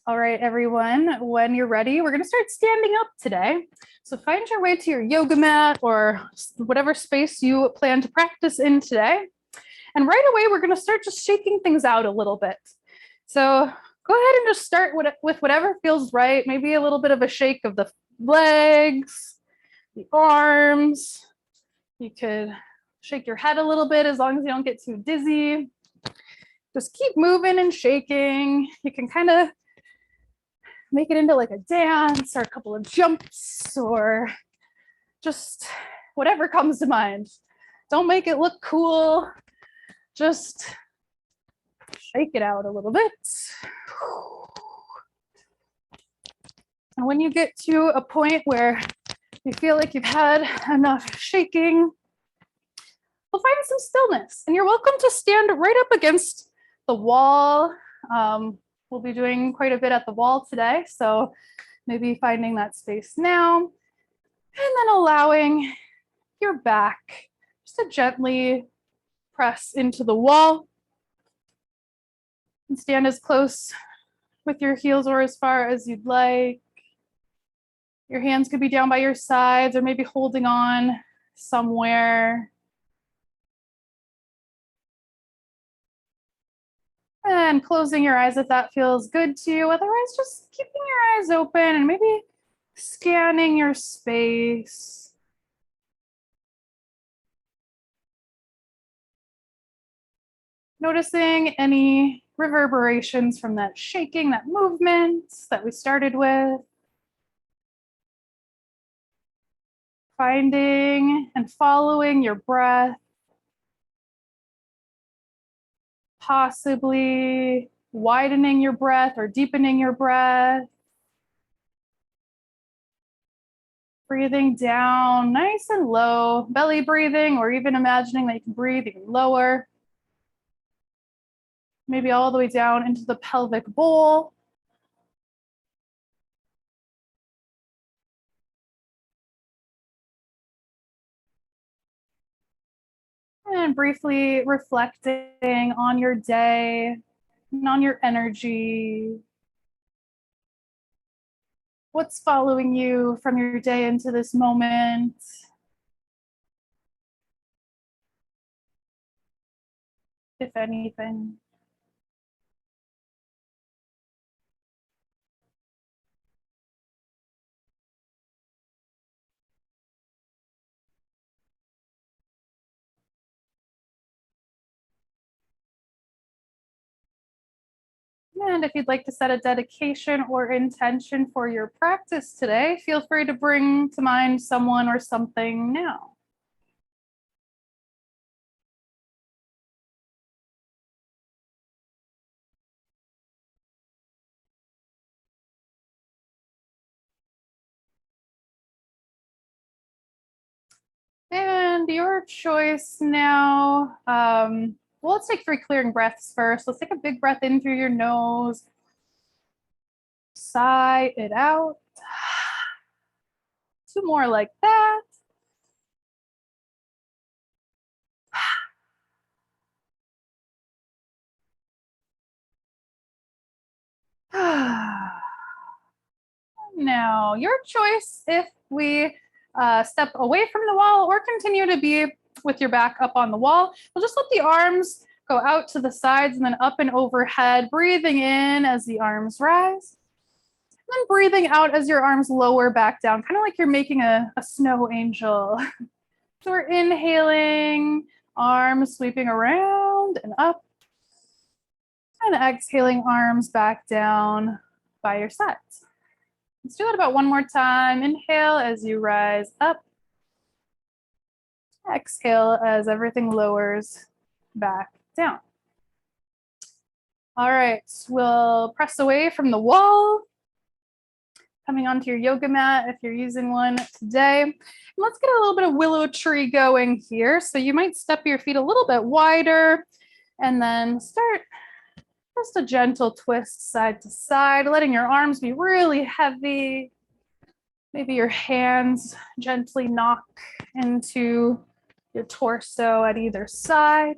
All right, everyone, when you're ready, we're going to start standing up today. So find your way to your yoga mat or whatever space you plan to practice in today. And right away, we're going to start just shaking things out a little bit. So go ahead and just start with whatever feels right. Maybe a little bit of a shake of the legs, the arms. You could shake your head a little bit as long as you don't get too dizzy. Just keep moving and shaking. You can kind of make it into like a dance or a couple of jumps or just whatever comes to mind. Don't make it look cool. Just shake it out a little bit. And when you get to a point where you feel like you've had enough shaking, we'll find some stillness. And you're welcome to stand right up against the wall. We'll be doing quite a bit at the wall today, so maybe finding that space now, and then allowing your back just to gently press into the wall and stand as close with your heels or as far as you'd like. Your hands could be down by your sides or maybe holding on somewhere. And closing your eyes if that feels good to you. Otherwise, just keeping your eyes open and maybe scanning your space. Noticing any reverberations from that shaking, that movement that we started with. Finding and following your breath. Possibly widening your breath or deepening your breath. Breathing down nice and low, belly breathing, or even imagining that you can breathe even lower. Maybe all the way down into the pelvic bowl. And briefly reflecting on your day and on your energy. What's following you from your day into this moment? If anything. And if you'd like to set a dedication or intention for your practice today, feel free to bring to mind someone or something now. And your choice now. Well, let's take 3 clearing breaths first. Let's take a big breath in through your nose. Sigh it out. 2 more like that. Now, your choice if we step away from the wall or continue to be with your back up on the wall. We'll just let the arms go out to the sides and then up and overhead, breathing in as the arms rise. And then breathing out as your arms lower back down, kind of like you're making a snow angel. So we're inhaling, arms sweeping around and up. And exhaling, arms back down by your sides. Let's do it about 1 more time. Inhale as you rise up. Exhale as everything lowers back down. All right, we'll press away from the wall. Coming onto your yoga mat if you're using one today. And let's get a little bit of willow tree going here. So you might step your feet a little bit wider and then start just a gentle twist side to side, letting your arms be really heavy. Maybe your hands gently knock into your torso at either side.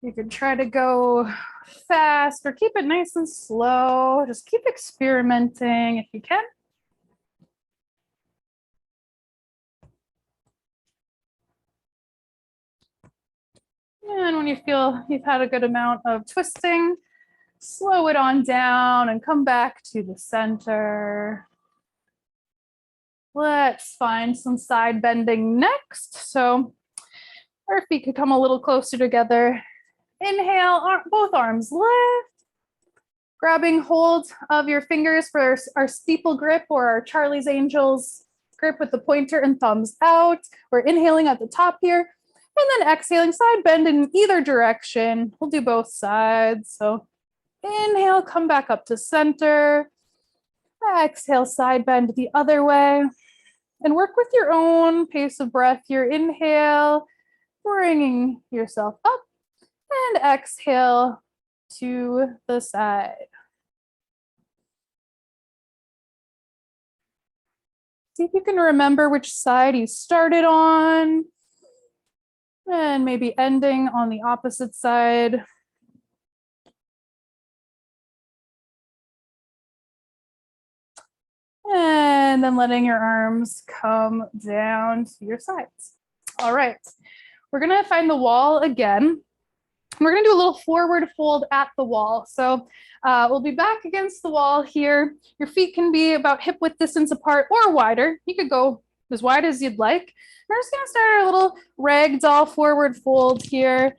You could try to go fast or keep it nice and slow. Just keep experimenting if you can. And when you feel you've had a good amount of twisting, slow it on down and come back to the center. Let's find some side bending next. So our feet could come a little closer together. Inhale, both arms lift. Grabbing hold of your fingers for our steeple grip or our Charlie's Angels grip with the pointer and thumbs out. We're inhaling at the top here. And then exhaling, side bend in either direction. We'll do both sides. So inhale, come back up to center. Exhale, side bend the other way. And work with your own pace of breath. Your inhale, bringing yourself up. And exhale to the side. See if you can remember which side you started on. And maybe ending on the opposite side. And then letting your arms come down to your sides. All right, we're gonna find the wall again. We're gonna do a little forward fold at the wall. So we'll be back against the wall here. Your feet can be about hip width distance apart or wider. You could go as wide as you'd like. We're just gonna start our little ragdoll forward fold here.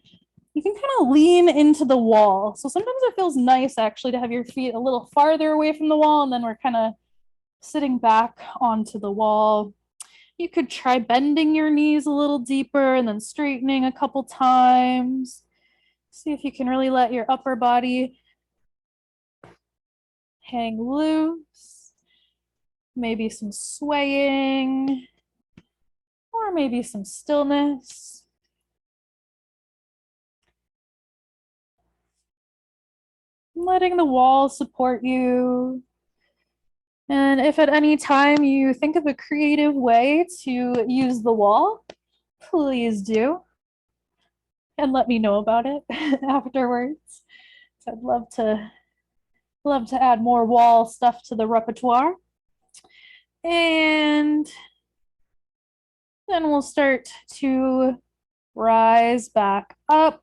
You can kind of lean into the wall. So sometimes it feels nice actually to have your feet a little farther away from the wall, and then we're kind of sitting back onto the wall. You could try bending your knees a little deeper and then straightening a couple times. See if you can really let your upper body hang loose. Maybe some swaying, or maybe some stillness. Letting the wall support you. And if at any time you think of a creative way to use the wall, please do. And let me know about it afterwards. So I'd love to add more wall stuff to the repertoire. And then we'll start to rise back up,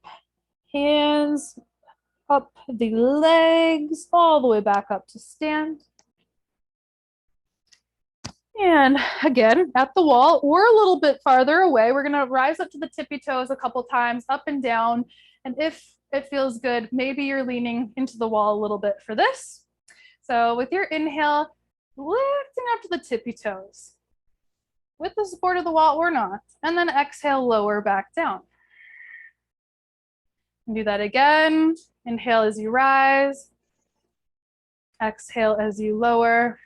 hands up the legs, all the way back up to stand. And again, at the wall or a little bit farther away, we're gonna rise up to the tippy toes a couple times, up and down. And if it feels good, maybe you're leaning into the wall a little bit for this. So with your inhale, lifting up to the tippy toes with the support of the wall or not. And then exhale, lower back down. And do that again. Inhale as you rise. Exhale as you lower.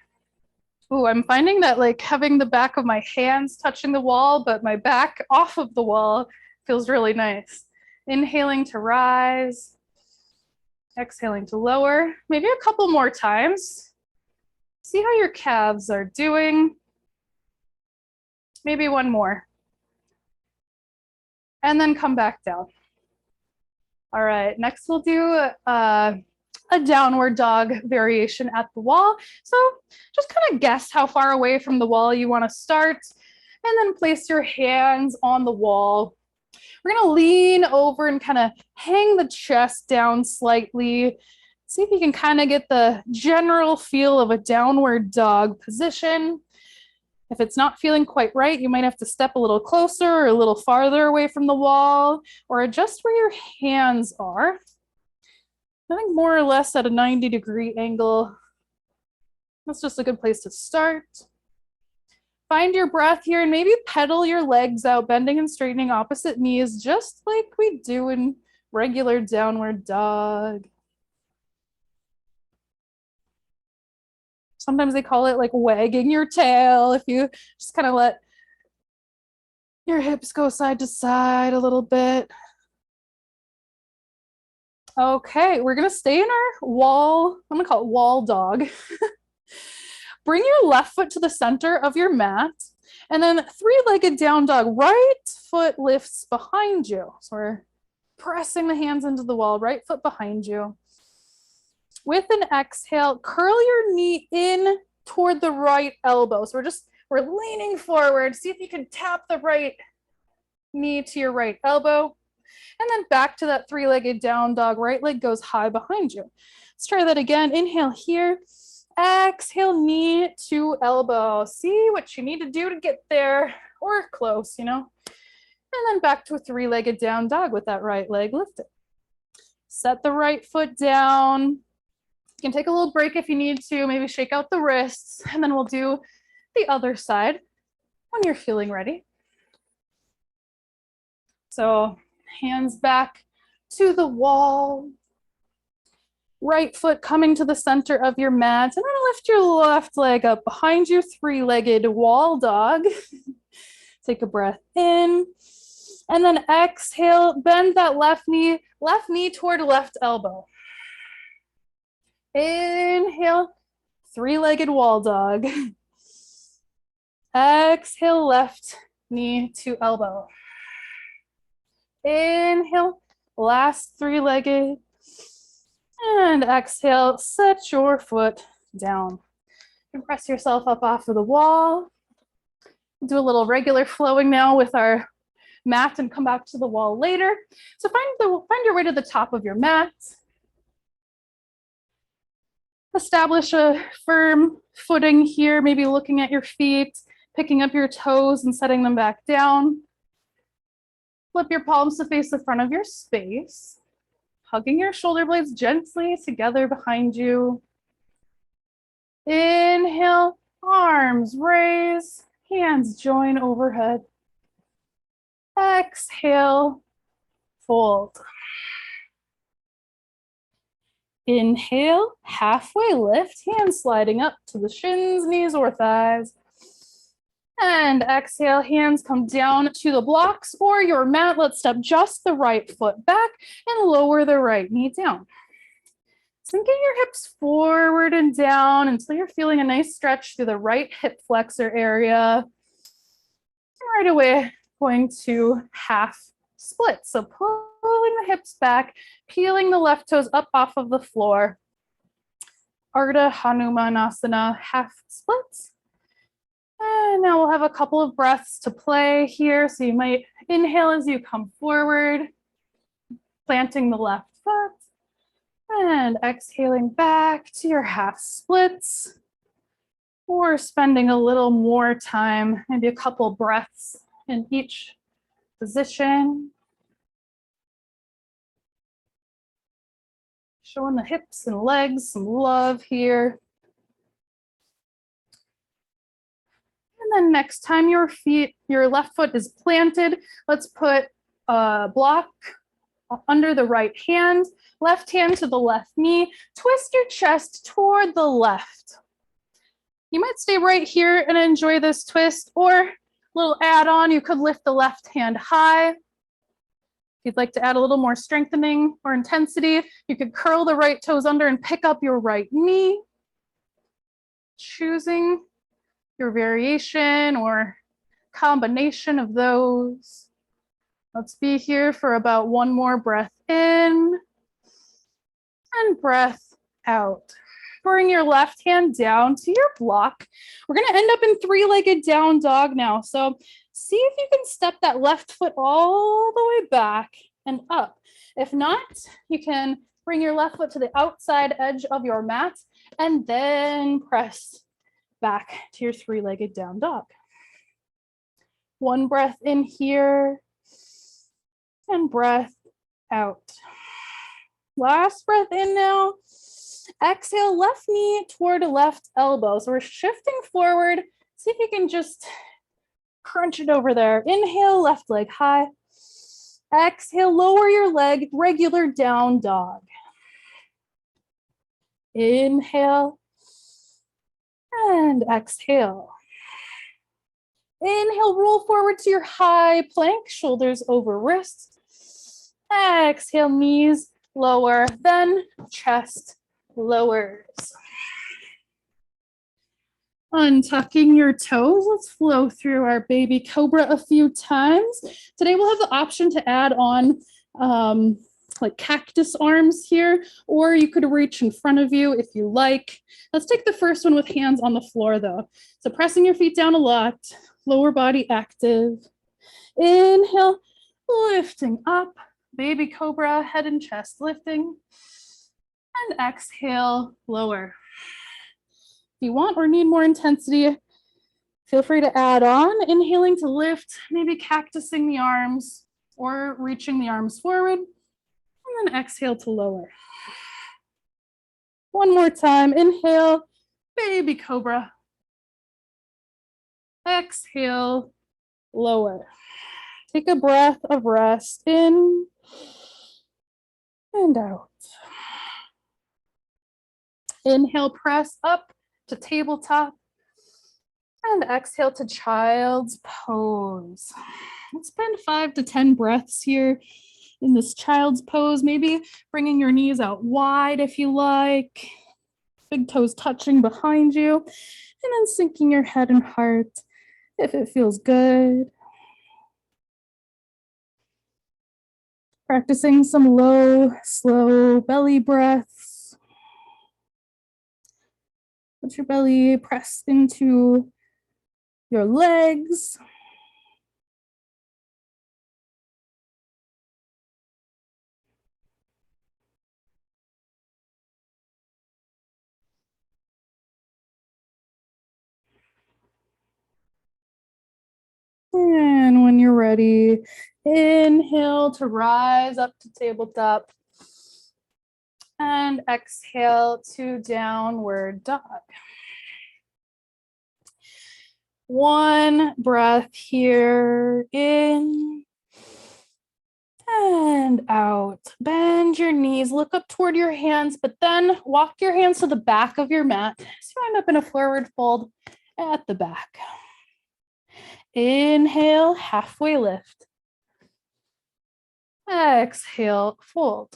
Ooh, I'm finding that like having the back of my hands touching the wall, but my back off of the wall feels really nice. Inhaling to rise. Exhaling to lower. Maybe a couple more times. See how your calves are doing. Maybe one more. And then come back down. All right, next we'll do a downward dog variation at the wall. So just kind of guess how far away from the wall you want to start, and then place your hands on the wall. We're going to lean over and kind of hang the chest down slightly. See if you can kind of get the general feel of a downward dog position. If it's not feeling quite right, you might have to step a little closer or a little farther away from the wall, or adjust where your hands are. I think more or less at a 90-degree angle. That's just a good place to start. Find your breath here and maybe pedal your legs out, bending and straightening opposite knees, just like we do in regular downward dog. Sometimes they call it like wagging your tail, if you just kind of let your hips go side to side a little bit. Okay, we're gonna stay in our wall, I'm gonna call it wall dog. Bring your left foot to the center of your mat, and then three-legged down dog. Right foot lifts behind you. So we're pressing the hands into the wall, right foot behind you. With an exhale, curl your knee in toward the right elbow. So we're leaning forward. See if you can tap the right knee to your right elbow. And then back to that three-legged down dog. Right leg goes high behind you. Let's try that again. Inhale here. Exhale, knee to elbow. See what you need to do to get there, or close, you know. And then back to a three-legged down dog with that right leg lifted. Set the right foot down. You can take a little break if you need to, maybe shake out the wrists, and then we'll do the other side when you're feeling ready. So hands back to the wall. Right foot coming to the center of your mat. And then lift your left leg up behind you, three-legged wall dog. Take a breath in. And then exhale, bend that left knee toward left elbow. Inhale, three-legged wall dog. Exhale, left knee to elbow. Inhale, last three-legged. And exhale, set your foot down. And press yourself up off of the wall. Do a little regular flowing now with our mat and come back to the wall later. So find your way to the top of your mat. Establish a firm footing here, maybe looking at your feet, picking up your toes and setting them back down. Flip your palms to face the front of your space. Hugging your shoulder blades gently together behind you. Inhale, arms raise, hands join overhead. Exhale, fold. Inhale, halfway lift, hands sliding up to the shins, knees, or thighs. And exhale, hands come down to the blocks or your mat. Let's step just the right foot back and lower the right knee down. Sinking your hips forward and down until you're feeling a nice stretch through the right hip flexor area. And right away, going to half split. So pulling the hips back, peeling the left toes up off of the floor. Ardha Hanumanasana, half splits. And now we'll have a couple of breaths to play here. So you might inhale as you come forward, planting the left foot, and exhaling back to your half splits, or spending a little more time, maybe a couple breaths in each position. Showing the hips and legs some love here. And then next time your left foot is planted, let's put a block under the right hand, left hand to the left knee, twist your chest toward the left. You might stay right here and enjoy this twist, or a little add-on, you could lift the left hand high. If you'd like to add a little more strengthening or intensity, you could curl the right toes under and pick up your right knee. Choosing your variation or combination of those. Let's be here for about one more breath in and breath out. Bring your left hand down to your block. We're going to end up in three-legged down dog now. So see if you can step that left foot all the way back and up. If not, you can bring your left foot to the outside edge of your mat and then press back to your three-legged down dog. One breath in here and breath out. Last breath in now. Exhale, left knee toward left elbow. So we're shifting forward. See if you can just crunch it over there. Inhale, left leg high. Exhale, lower your leg, regular down dog. Inhale. And exhale. Inhale, roll forward to your high plank, shoulders over wrists. Exhale, knees lower, then chest lowers. Untucking your toes, let's flow through our baby cobra a few times. Today we'll have the option to add on like cactus arms here, or you could reach in front of you if you like. Let's take the first one with hands on the floor though. So pressing your feet down a lot, lower body active. Inhale, lifting up, baby cobra, head and chest lifting. And exhale, lower. If you want or need more intensity, feel free to add on, inhaling to lift, maybe cactusing the arms or reaching the arms forward, and then exhale to lower. One more time, inhale, baby cobra. Exhale, lower. Take a breath of rest in and out. Inhale, press up to tabletop. And exhale to child's pose. Let's spend 5 to 10 breaths here in this child's pose, maybe bringing your knees out wide if you like, big toes touching behind you, and then sinking your head and heart if it feels good. Practicing some low, slow belly breaths. Let your belly press into your legs. And when you're ready, inhale to rise up to tabletop. And exhale to downward dog. One breath here, in and out. Bend your knees, look up toward your hands, but then walk your hands to the back of your mat. So you end up in a forward fold at the back. Inhale, halfway lift. Exhale, fold.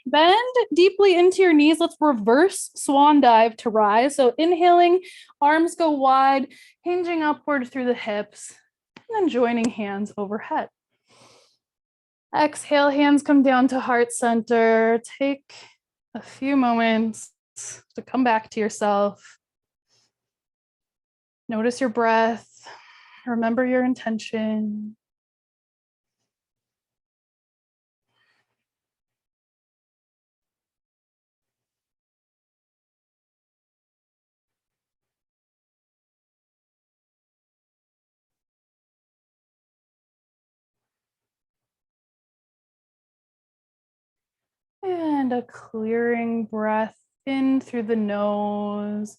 Bend deeply into your knees. Let's reverse swan dive to rise. So inhaling, arms go wide, hinging upward through the hips, and then joining hands overhead. Exhale, hands come down to heart center. Take a few moments to come back to yourself. Notice your breath. Remember your intention. And a clearing breath in through the nose.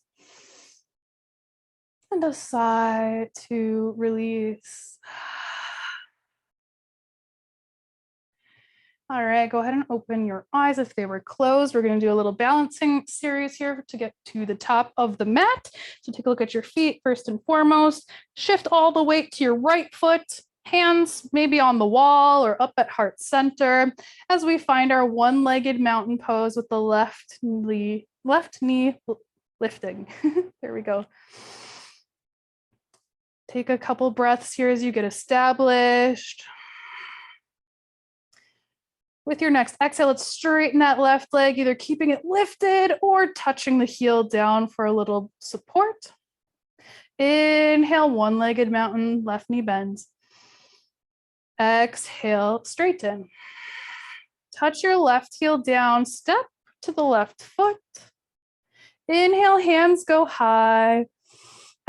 And a sigh to release. All right, go ahead and open your eyes if they were closed. We're going to do a little balancing series here to get to the top of the mat. So take a look at your feet first and foremost. Shift all the weight to your right foot. Hands maybe on the wall or up at heart center as we find our one-legged mountain pose with the left knee lifting. There we go. Take a couple breaths here as you get established. With your next exhale, let's straighten that left leg, either keeping it lifted or touching the heel down for a little support. Inhale, one-legged mountain, left knee bends. Exhale, straighten. Touch your left heel down, step to the left foot. Inhale, hands go high.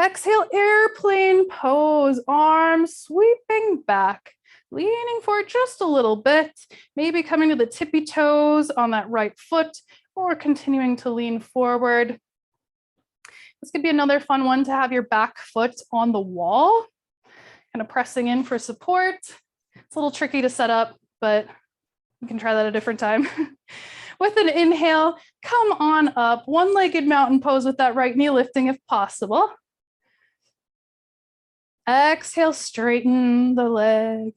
Exhale, airplane pose, arms sweeping back, leaning forward just a little bit, maybe coming to the tippy toes on that right foot or continuing to lean forward. This could be another fun one to have your back foot on the wall, kind of pressing in for support. It's a little tricky to set up, but you can try that a different time. With an inhale, come on up, one-legged mountain pose with that right knee lifting if possible. Exhale, straighten the leg.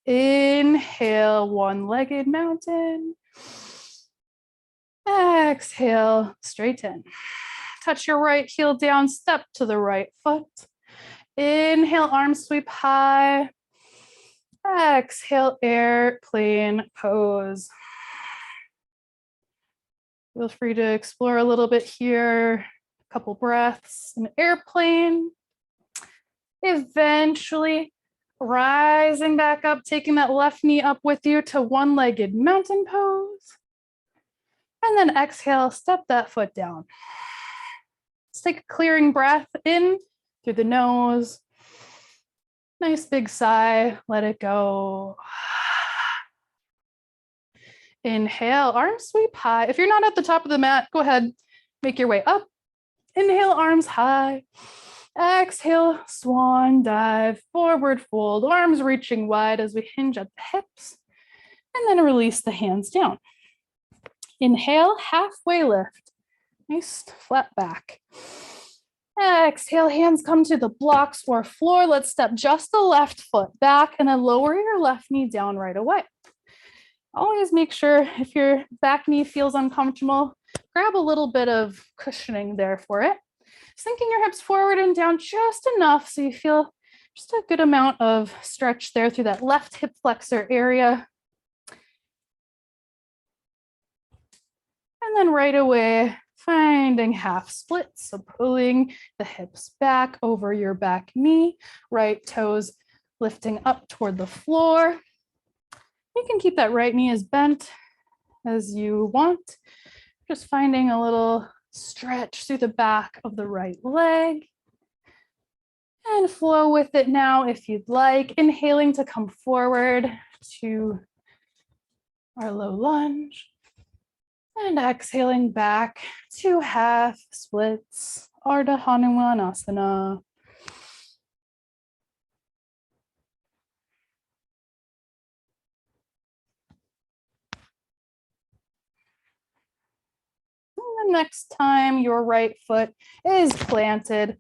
Inhale, one-legged mountain. Exhale, straighten. Touch your right heel down, step to the right foot. Inhale, arms sweep high. Exhale, airplane pose. Feel free to explore a little bit here. A couple breaths, an airplane. Eventually rising back up, taking that left knee up with you to one-legged mountain pose. And then exhale, step that foot down. Let's take a clearing breath in through the nose. Nice big sigh, let it go. Inhale, arms sweep high. If you're not at the top of the mat, go ahead, make your way up. Inhale, arms high. Exhale, swan dive, forward fold, arms reaching wide as we hinge at the hips, and then release the hands down. Inhale, halfway lift. Nice flat back. Exhale, hands come to the blocks or floor. Let's step just the left foot back and then lower your left knee down right away. Always make sure if your back knee feels uncomfortable, grab a little bit of cushioning there for it. Sinking your hips forward and down just enough so you feel just a good amount of stretch there through that left hip flexor area. And then right away, finding half splits. So pulling the hips back over your back knee, right toes lifting up toward the floor. You can keep that right knee as bent as you want. Just finding a little stretch through the back of the right leg. And flow with it now if you'd like. Inhaling to come forward to our low lunge. And exhaling back to half splits, Ardha Hanumanasana. And the next time your right foot is planted,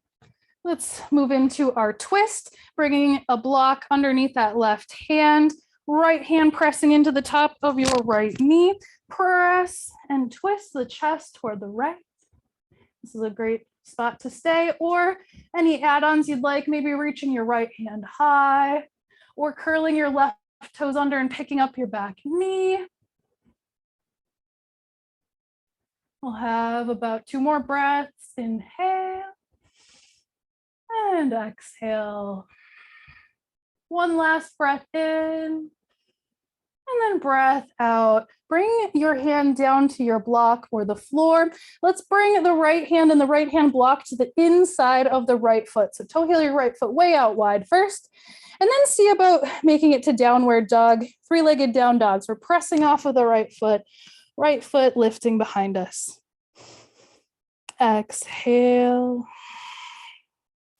let's move into our twist, bringing a block underneath that left hand, right hand pressing into the top of your right knee. Press and twist the chest toward the right. This is a great spot to stay, or any add-ons you'd like, maybe reaching your right hand high or curling your left toes under and picking up your back knee. We'll have about 2 more breaths. Inhale and exhale. One last breath in. And then breath out. Bring your hand down to your block or the floor. Let's bring the right hand and the right hand block to the inside of the right foot. So toe heel your right foot way out wide first, and then see about making it to downward dog, 3-legged down dogs. We're pressing off of the right foot lifting behind us. Exhale.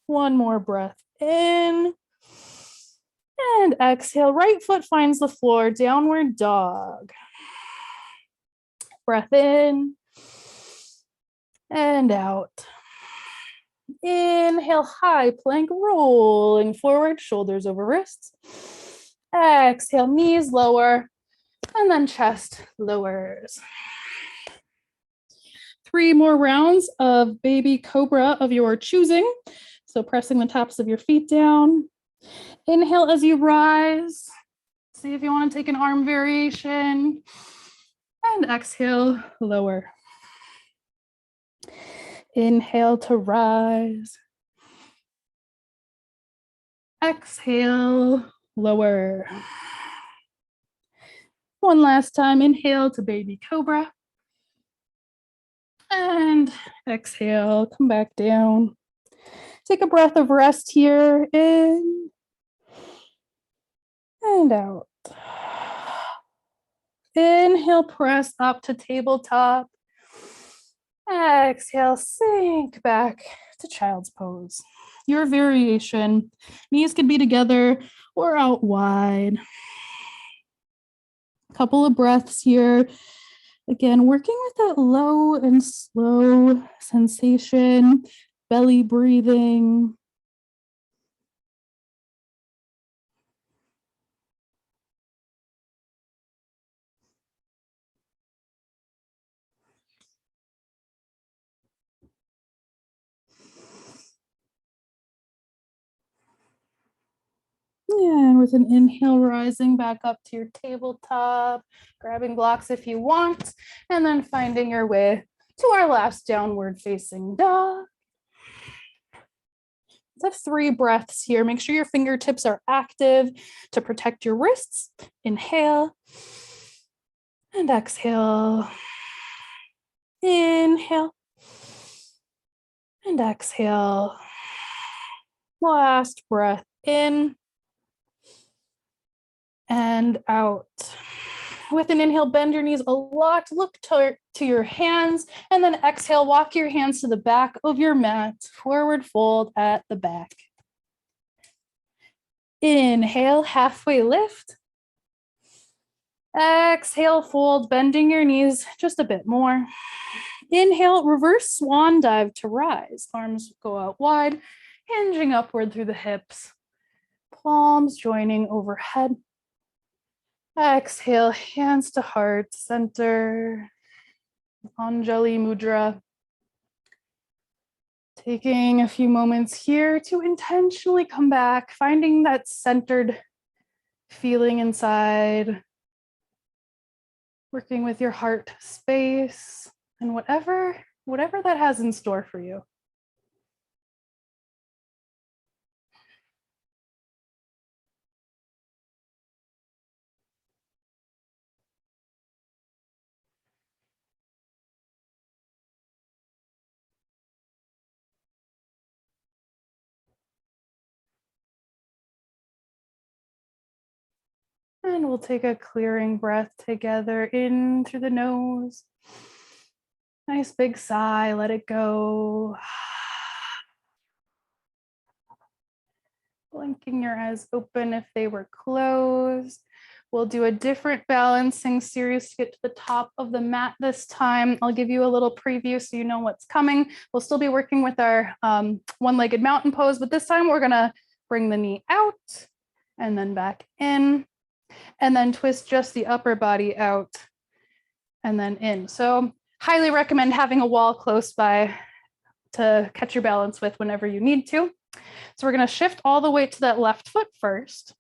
One more breath in. And exhale, right foot finds the floor, downward dog. Breath in and out. Inhale, high plank, rolling forward, shoulders over wrists. Exhale, knees lower, and then chest lowers. 3 more rounds of baby cobra of your choosing. So pressing the tops of your feet down. Inhale as you rise. See if you want to take an arm variation. And exhale, lower. Inhale to rise. Exhale, lower. One last time, inhale to baby cobra. And exhale, come back down. Take a breath of rest here, in and out. Inhale, press up to tabletop. Exhale, sink back to child's pose. Your variation. Knees could be together or out wide. Couple of breaths here. Again, working with that low and slow sensation, belly breathing. And with an inhale, rising back up to your tabletop, grabbing blocks if you want, and then finding your way to our last downward facing dog. Let's have 3 breaths here. Make sure your fingertips are active to protect your wrists. Inhale and exhale. Inhale and exhale. Last breath in and out. With an inhale, bend your knees a lot, look to your hands, and then exhale, walk your hands to the back of your mat, forward fold at the back. Inhale, halfway lift. Exhale, fold, bending your knees just a bit more. Inhale, reverse swan dive to rise. Arms go out wide, hinging upward through the hips. Palms joining overhead. Exhale, hands to heart, center. Anjali Mudra. Taking a few moments here to intentionally come back, finding that centered feeling inside, working with your heart space and whatever that has in store for you. And we'll take a clearing breath together in through the nose. Nice big sigh, let it go. Blinking your eyes open if they were closed. We'll do a different balancing series to get to the top of the mat this time. I'll give you a little preview so you know what's coming. We'll still be working with our one-legged mountain pose, but this time we're gonna bring the knee out and then back in, and then twist just the upper body out and then in. So highly recommend having a wall close by to catch your balance with whenever you need to. So we're going to shift all the way to that left foot first.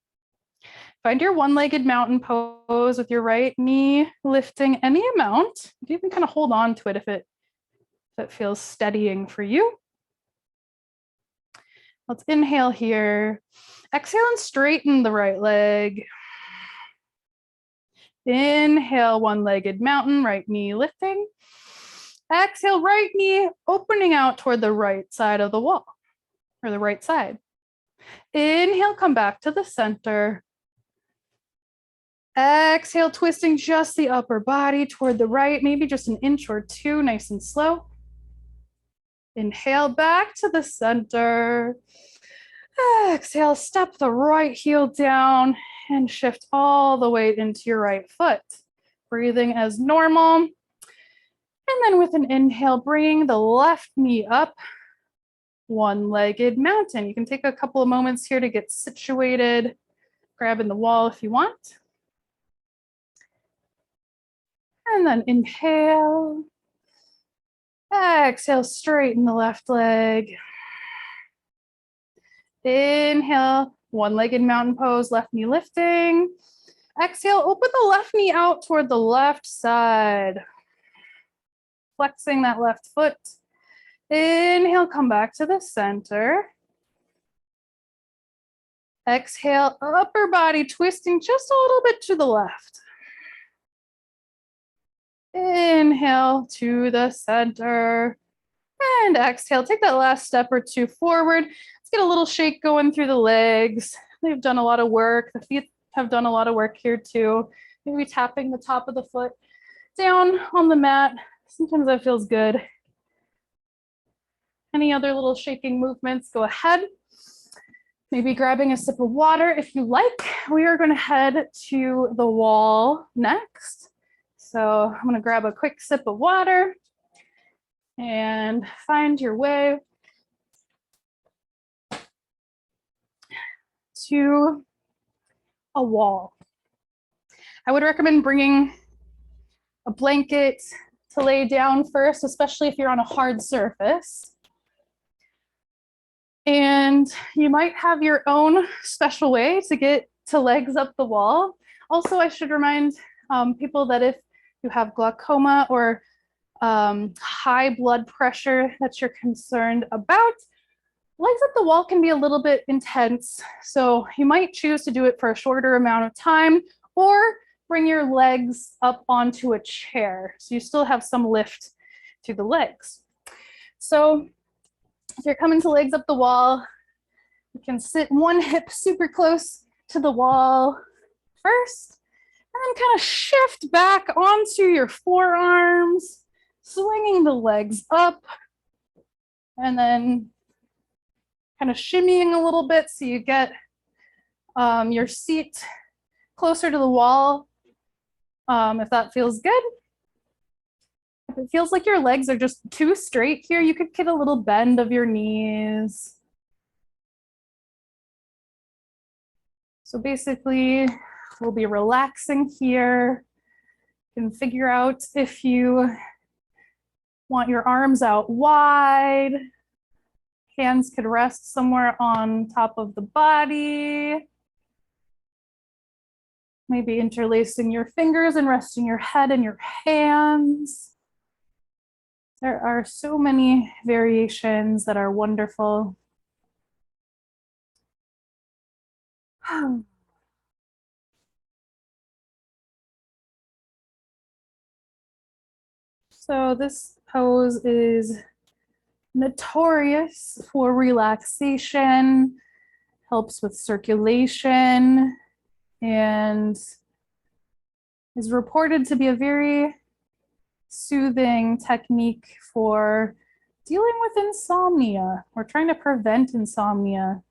Find your one-legged mountain pose with your right knee lifting any amount. You can kind of hold on to it if it feels steadying for you. Let's inhale here. Exhale and straighten the right leg. Inhale, one-legged mountain, right knee lifting. Exhale, right knee opening out toward the right side of the wall, or the right side. Inhale, come back to the center. Exhale, twisting just the upper body toward the right, maybe just an inch or two, nice and slow. Inhale, back to the center. Exhale, step the right heel down and shift all the weight into your right foot. Breathing as normal. And then with an inhale, bringing the left knee up, one-legged mountain. You can take a couple of moments here to get situated, grabbing the wall if you want. And then inhale. Exhale, straighten the left leg. Inhale, one-legged mountain pose, left knee lifting. Exhale, open the left knee out toward the left side. Flexing that left foot. Inhale, come back to the center. Exhale, upper body twisting just a little bit to the left. Inhale to the center. And exhale, take that last step or two forward. Let's get a little shake going through the legs. They've done a lot of work. The feet have done a lot of work here too. Maybe tapping the top of the foot down on the mat. Sometimes that feels good. Any other little shaking movements, go ahead. Maybe grabbing a sip of water if you like. We are going to head to the wall next. So I'm going to grab a quick sip of water and find your way to a wall. I would recommend bringing a blanket to lay down first, especially if you're on a hard surface. And you might have your own special way to get to legs up the wall. Also, I should remind people that if you have glaucoma or high blood pressure that you're concerned about, legs up the wall can be a little bit intense. So you might choose to do it for a shorter amount of time or bring your legs up onto a chair. So you still have some lift to the legs. So if you're coming to legs up the wall, you can sit one hip super close to the wall first, and then kind of shift back onto your forearms, swinging the legs up, and then kind of shimmying a little bit so you get your seat closer to the wall, if that feels good. If it feels like your legs are just too straight here, you could get a little bend of your knees. So basically, we'll be relaxing here. You can figure out if you want your arms out wide. Hands could rest somewhere on top of the body. Maybe interlacing your fingers and resting your head in your hands. There are so many variations that are wonderful. So this pose is notorious for relaxation, helps with circulation, and is reported to be a very soothing technique for dealing with insomnia or trying to prevent insomnia.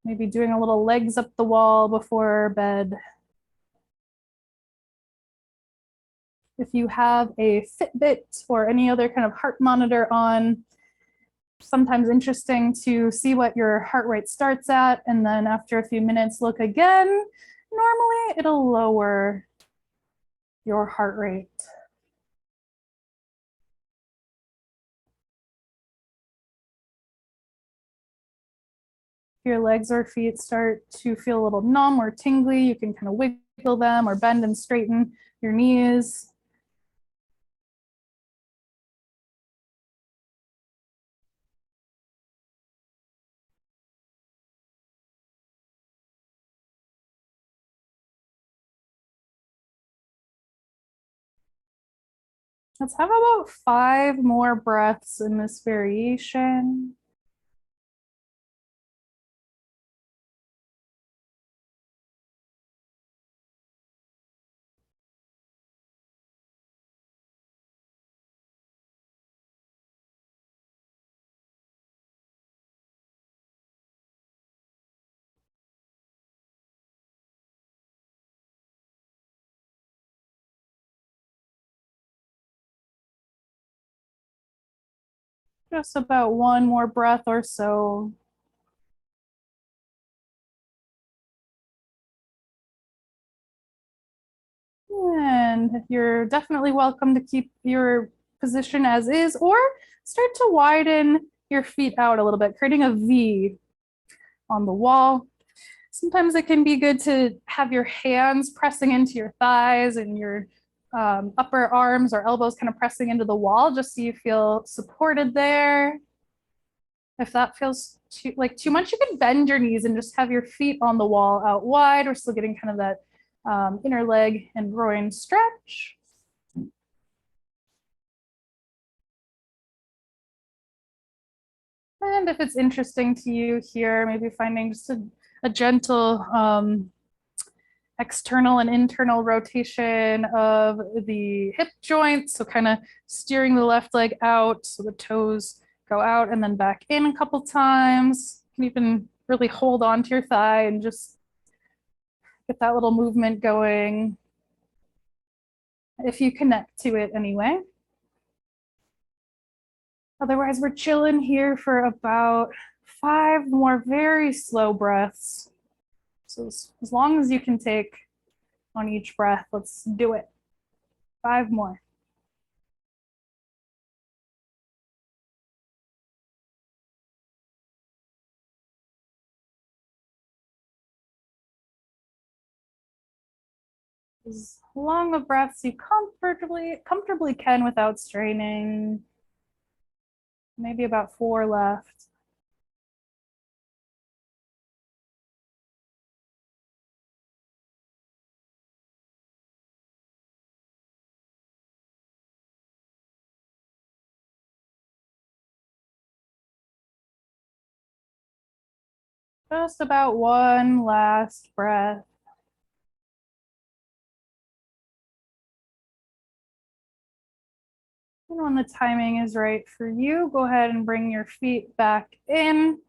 Maybe doing a little legs up the wall before bed. If you have a Fitbit or any other kind of heart monitor on, sometimes interesting to see what your heart rate starts at, and then after a few minutes, look again. Normally, it'll lower your heart rate. If your legs or feet start to feel a little numb or tingly, you can kind of wiggle them or bend and straighten your knees. Let's have about 5 more breaths in this variation. Just about 1 more breath or so. And you're definitely welcome to keep your position as is, or start to widen your feet out a little bit, creating a V on the wall. Sometimes it can be good to have your hands pressing into your thighs and your upper arms or elbows kind of pressing into the wall, just so you feel supported there. If that feels too much, you can bend your knees and just have your feet on the wall out wide. We're still getting kind of that inner leg and groin stretch. And if it's interesting to you here, maybe finding just a gentle external and internal rotation of the hip joints. So kind of steering the left leg out so the toes go out and then back in a couple times. You can even really hold on to your thigh and just get that little movement going if you connect to it anyway. Otherwise, we're chilling here for about 5 more very slow breaths. So as long as you can take on each breath, let's do it. 5 more. As long a breath as you comfortably can without straining. Maybe about 4 left. Just about 1 last breath. And when the timing is right for you, go ahead and bring your feet back in.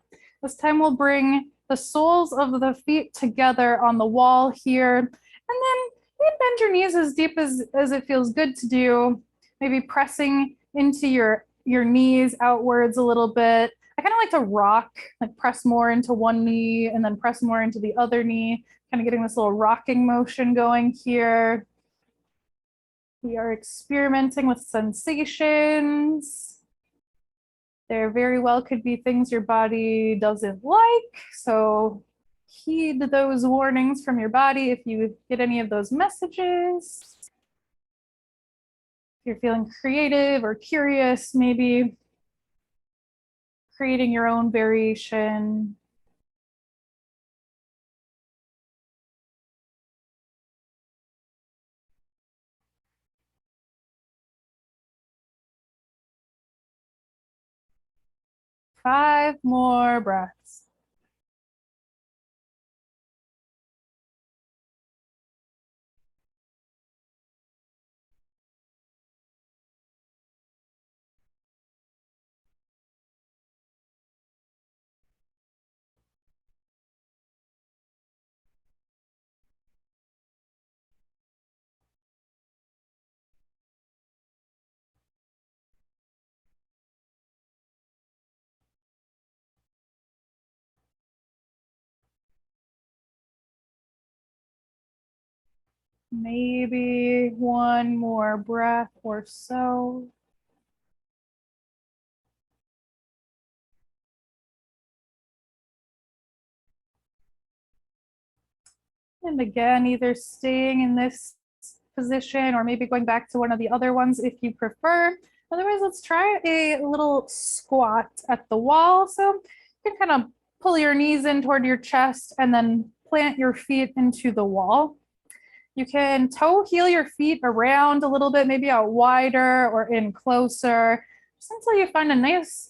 This time we'll bring the soles of the feet together on the wall here. And then you can bend your knees as deep as it feels good to do. Maybe pressing into your knees outwards a little bit. I kind of like to rock, like press more into one knee and then press more into the other knee, kind of getting this little rocking motion going here. We are experimenting with sensations. There very well could be things your body doesn't like, so heed those warnings from your body if you get any of those messages. If you're feeling creative or curious, maybe creating your own variation. Five more breaths. Maybe one more breath or so. And again, either staying in this position or maybe going back to one of the other ones if you prefer. Otherwise, let's try a little squat at the wall. So you can kind of pull your knees in toward your chest and then plant your feet into the wall. You can toe heel your feet around a little bit, maybe out wider or in closer, just until you find a nice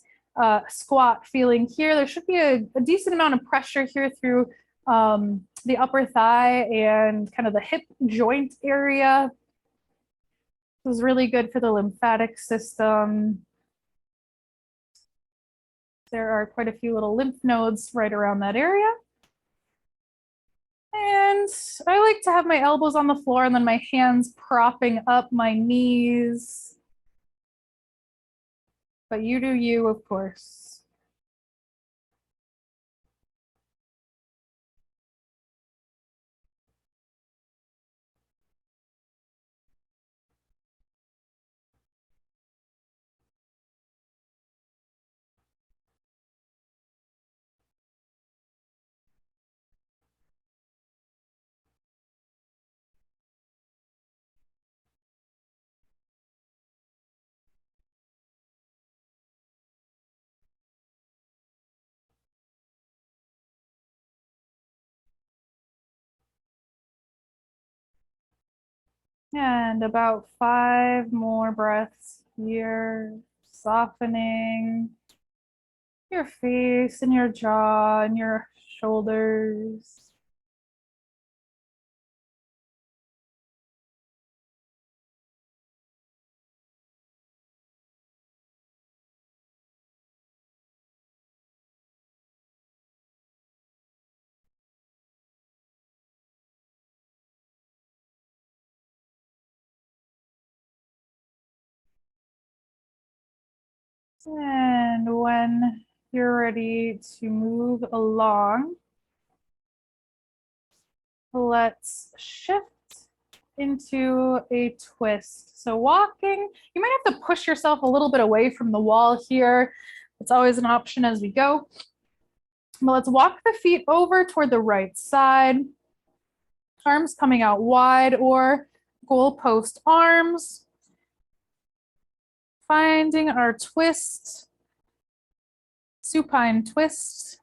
squat feeling here. There should be a decent amount of pressure here through the upper thigh and kind of the hip joint area. This is really good for the lymphatic system. There are quite a few little lymph nodes right around that area. And I like to have my elbows on the floor and then my hands propping up my knees. But you do you, of course. And about 5 more breaths here, softening your face and your jaw and your shoulders. And when you're ready to move along, let's shift into a twist. So walking, you might have to push yourself a little bit away from the wall here. It's always an option as we go. But let's walk the feet over toward the right side. Arms coming out wide or goalpost arms. Finding our twist, supine twist,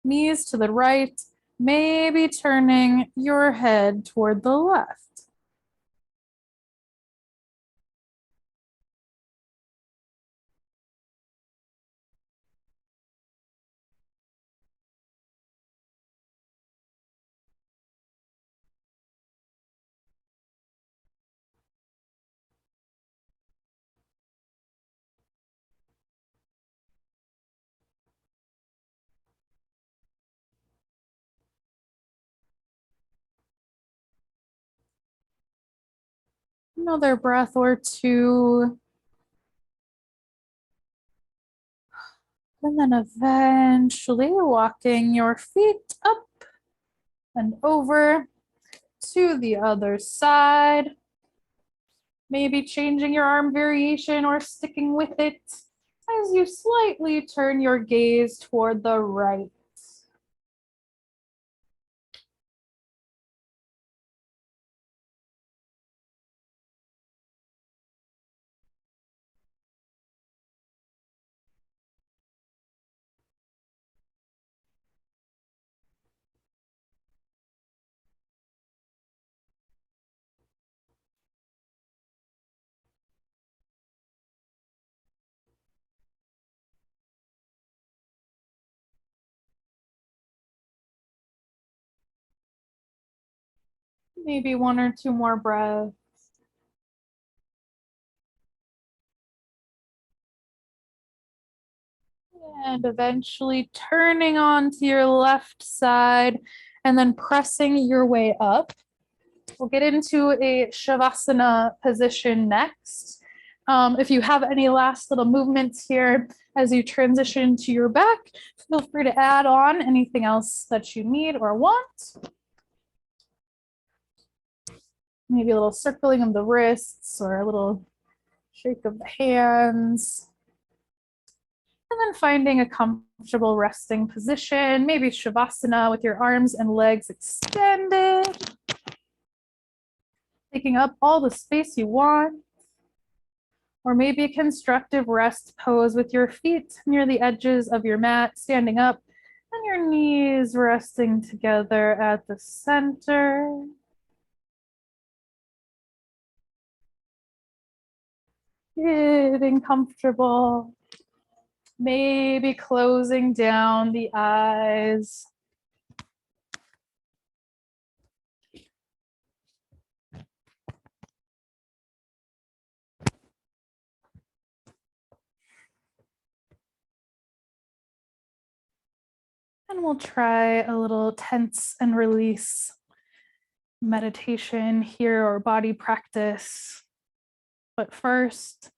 knees to the right, maybe turning your head toward the left. Another breath or two. And then eventually walking your feet up and over to the other side. Maybe changing your arm variation or sticking with it as you slightly turn your gaze toward the right. Maybe one or two more breaths. And eventually turning onto your left side and then pressing your way up. We'll get into a Shavasana position next. If you have any last little movements here as you transition to your back, feel free to add on anything else that you need or want. Maybe a little circling of the wrists or a little shake of the hands. And then finding a comfortable resting position, maybe Shavasana with your arms and legs extended. Taking up all the space you want. Or maybe a constructive rest pose with your feet near the edges of your mat, standing up, and your knees resting together at the center. Getting comfortable. Maybe closing down the eyes. And we'll try a little tense and release meditation here or body practice. But first,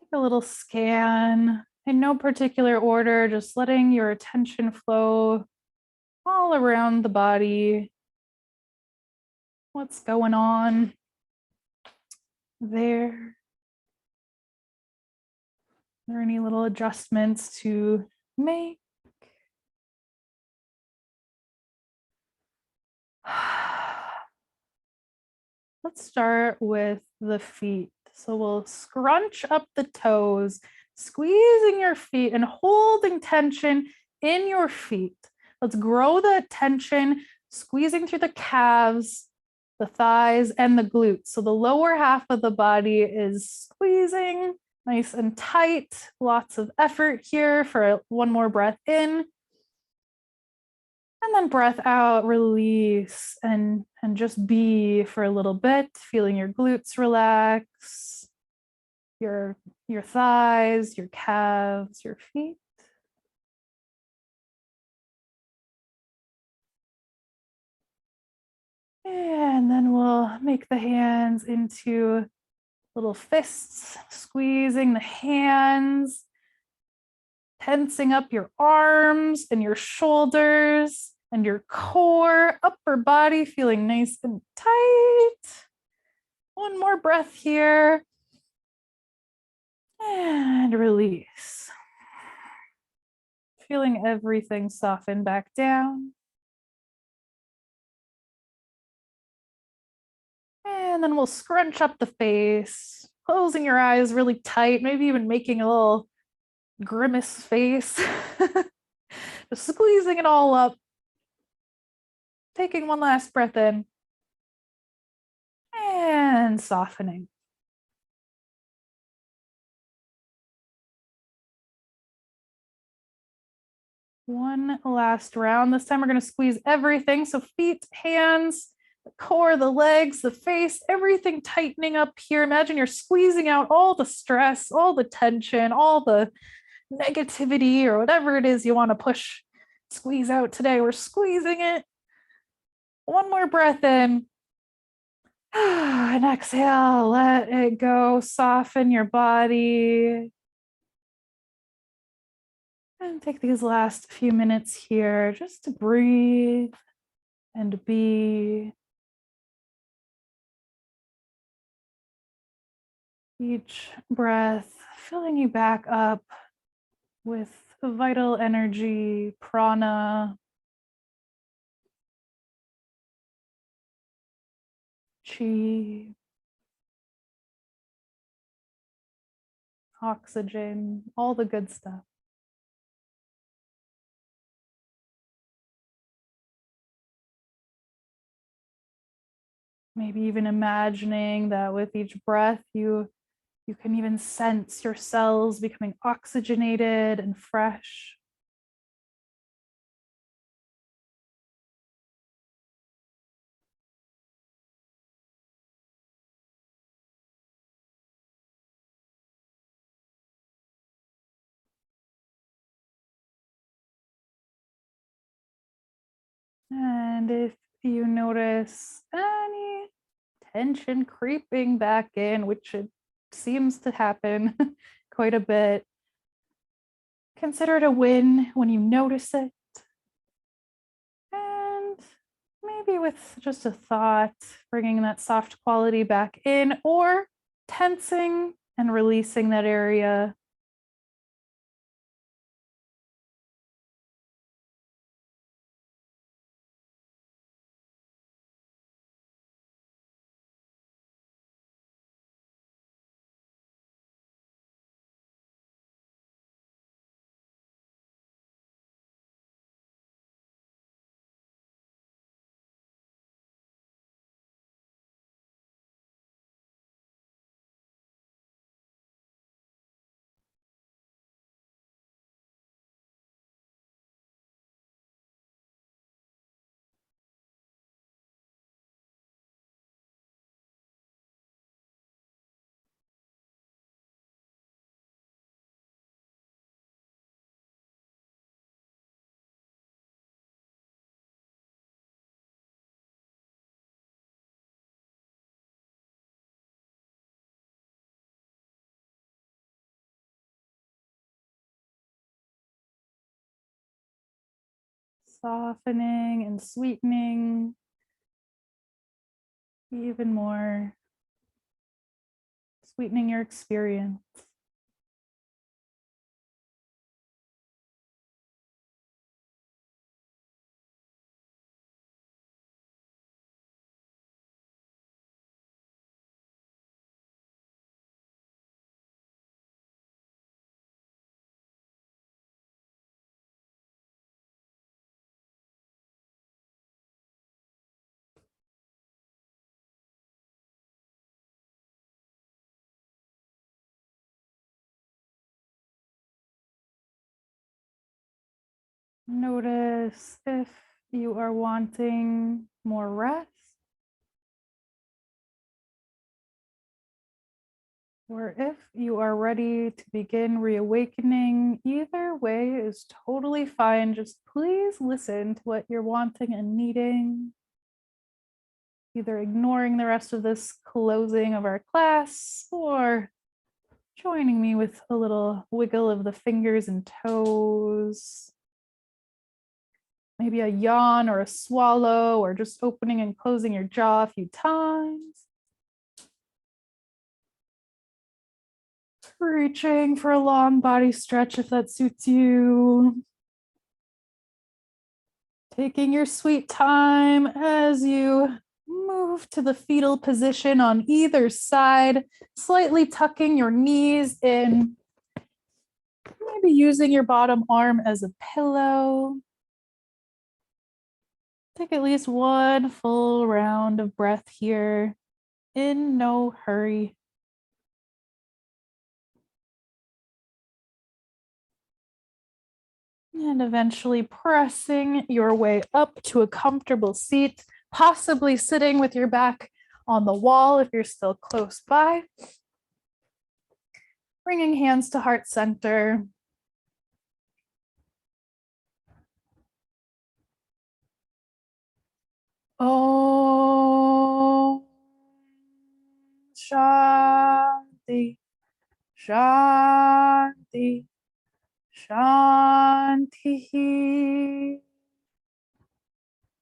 take a little scan in no particular order, just letting your attention flow all around the body. What's going on there? Are there any little adjustments to make? Let's start with the feet. So we'll scrunch up the toes, squeezing your feet and holding tension in your feet. Let's grow the tension, squeezing through the calves, the thighs, and the glutes. So the lower half of the body is squeezing nice and tight. Lots of effort here for one more breath in. And then breath out, release, and just be for a little bit, feeling your glutes relax, your thighs, your calves, your feet. And then we'll make the hands into little fists, squeezing the hands, tensing up your arms and your shoulders and your core, upper body feeling nice and tight. One more breath here. And release. Feeling everything soften back down. And then we'll scrunch up the face, closing your eyes really tight, maybe even making a little grimace face. Just squeezing it all up. Taking one last breath in. And softening. One last round. This time we're going to squeeze everything. So feet, hands, the core, the legs, the face, everything tightening up here. Imagine you're squeezing out all the stress, all the tension, all the negativity, or whatever it is you want to push, squeeze out today. We're squeezing it. One more breath in. And exhale, let it go. Soften your body. And take these last few minutes here just to breathe and be. Each breath filling you back up with vital energy, prana, chi, oxygen, all the good stuff. Maybe even imagining that with each breath, you can even sense your cells becoming oxygenated and fresh. And if you notice any tension creeping back in, which it seems to happen quite a bit, consider it a win when you notice it. And maybe with just a thought, bringing that soft quality back in, or tensing and releasing that area. Softening and sweetening even more, sweetening your experience. Notice if you are wanting more rest, or if you are ready to begin reawakening. Either way is totally fine. Just please listen to what you're wanting and needing. Either ignoring the rest of this closing of our class or joining me with a little wiggle of the fingers and toes. Maybe a yawn or a swallow, or just opening and closing your jaw a few times. Reaching for a long body stretch if that suits you. Taking your sweet time as you Move to the fetal position on either side, slightly tucking your knees in, maybe using your bottom arm as a pillow. Take at least one full round of breath here, in no hurry. And eventually pressing your way up to a comfortable seat, possibly sitting with your back on the wall if you're still close by. Bringing hands to heart center. Om Shanti, Shanti, Shanti.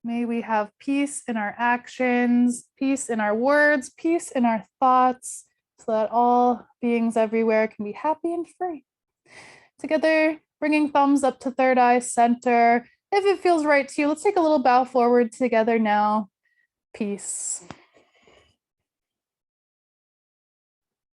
May we have peace in our actions, peace in our words, peace in our thoughts, so that all beings everywhere can be happy and free. Together, bringing thumbs up to third eye center. If it feels right to you, let's take a little bow forward together now. Peace.